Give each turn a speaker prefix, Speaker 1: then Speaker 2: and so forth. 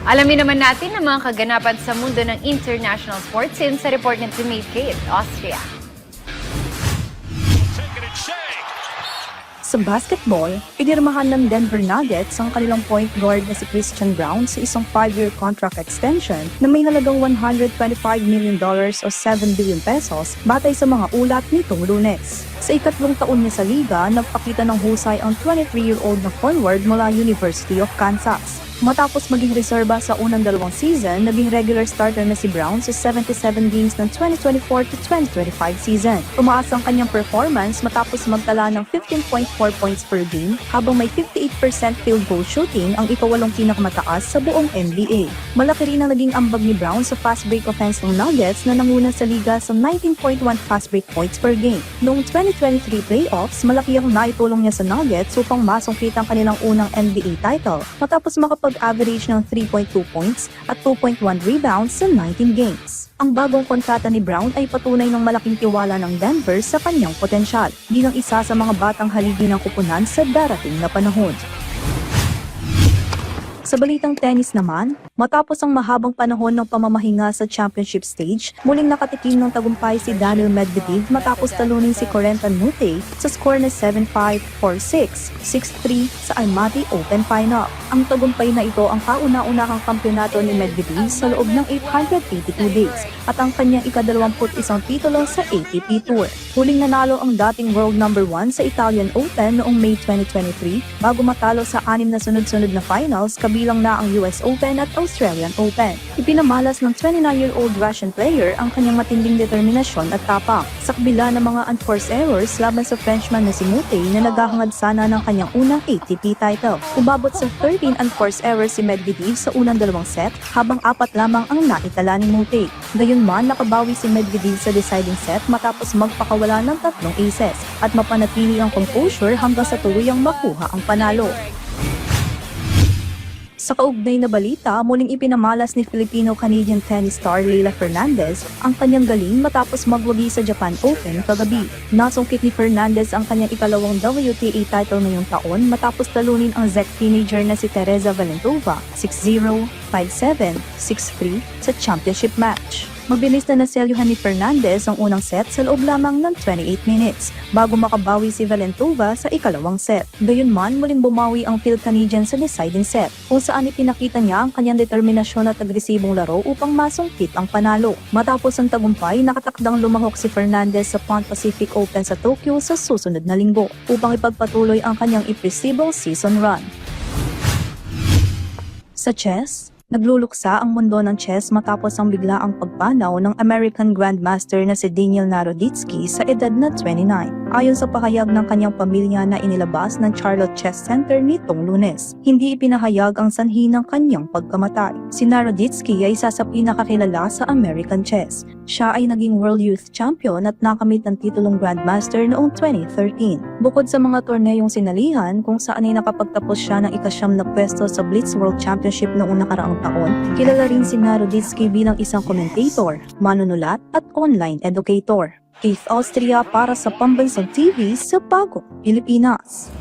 Speaker 1: Alamin naman natin ang mga kaganapan sa mundo ng international sports sa report ng teammate Kate, Austria.
Speaker 2: Sa basketball, pinirmahan ng Denver Nuggets ang kanilang point guard na si Christian Braun sa isang 5-year contract extension na may halagang $125 million o 7 billion pesos batay sa mga ulat nitong Lunes. Sa ikatlong taon niya sa liga, nagpakita ng husay ang 23-year-old na forward mula University of Kansas. Matapos maging reserba sa unang dalawang season, naging regular starter na si Braun sa 77 games ng 2024-2025 season. Tumaas ang kanyang performance matapos magtala ng 15.4 points per game habang may 58% field goal shooting, ang ikawalong pinakamataas sa buong NBA. Malaki rin ang naging ambag ni Braun sa fast break offense ng Nuggets na nanguna sa liga sa 19.1 fast break points per game. Noong 2023 playoffs, malaki ang naitulong niya sa Nuggets upang masungkit ang kanilang unang NBA title matapos makapag-average ng 3.2 points at 2.1 rebounds sa 19 games. Ang bagong kontrata ni Braun ay patunay ng malaking tiwala ng Denver sa kanyang potensyal bilang isa sa mga batang haligi ng kupunan sa darating na panahon. Sa balitang tennis naman, matapos ang mahabang panahon ng pamamahinga sa championship stage, muling nakatikim ng tagumpay si Daniil Medvedev matapos talunin si Corentin Moutet sa score na 7-5, 4-6, 6-3 sa Almaty Open Final. Ang tagumpay na ito ang kauna-unahang kampyonato ni Medvedev sa loob ng 882 days at ang kanyang ika-21 titulo sa ATP Tour. Huling nanalo ang dating world number 1 sa Italian Open noong May 2023 bago matalo sa 6 na sunod-sunod na finals kabilang na ang US Open at Australian Open. Ipinamalas ng 29-year-old Russian player ang kanyang matinding determinasyon at tapang sa kabila ng mga unforced errors laban sa Frenchman na si Moutet na naghahangad sana ng kanyang unang ATP title. Umabot sa 13 unforced errors si Medvedev sa unang dalawang set habang 4 lamang ang naitala ni Moutet. Gayunman, nakabawi si Medvedev sa deciding set matapos magpakawala ng 3 aces at mapanatili ang composure hanggang sa tuluyang makuha ang panalo. Sa kaugnay na balita, muling ipinamalas ni Filipino-Canadian tennis star Leylah Fernandez ang kanyang galing matapos magwagi sa Japan Open kagabi. Nasungkit ni Fernandez ang kanyang ikalawang WTA title ngayong taon matapos talunin ang Czech teenager na si Teresa Valentova 6-0, 5-7, 6-3 sa championship match. Mabilis na naselyuhan ni Fernandez ang unang set sa loob lamang ng 28 minutes bago makabawi si Valentova sa ikalawang set. Gayunman, muling bumawi ang Phil-Canadian sa deciding set kung saan ipinakita niya ang kanyang determinasyon at agresibong laro upang masungkit ang panalo. Matapos ang tagumpay, nakatakdang lumahok si Fernandez sa Pan Pacific Open sa Tokyo sa susunod na linggo upang ipagpatuloy ang kanyang impressible season run. Sa chess, nagluluksa ang mundo ng chess matapos ang biglaang pagpanaw ng American Grandmaster na si Daniil Naroditsky sa edad na 29. Ayon sa pahayag ng kanyang pamilya na inilabas ng Charlotte Chess Center nitong Lunes, hindi ipinahayag ang sanhi ng kanyang pagkamatay. Si Naroditsky ay isa sa pinakakilala sa American chess. Siya ay naging World Youth Champion at nakamit ng titulong Grandmaster noong 2013. Bukod sa mga torneyong sinalihan kung saan ay nakapagtapos siya ng ika-9 na pwesto sa Blitz World Championship noong nakaraang taon, kilala rin si Naroditsky bilang isang commentator, manunulat at online educator. Keith Austria para sa Pambansang TV sa Bagong Pilipinas.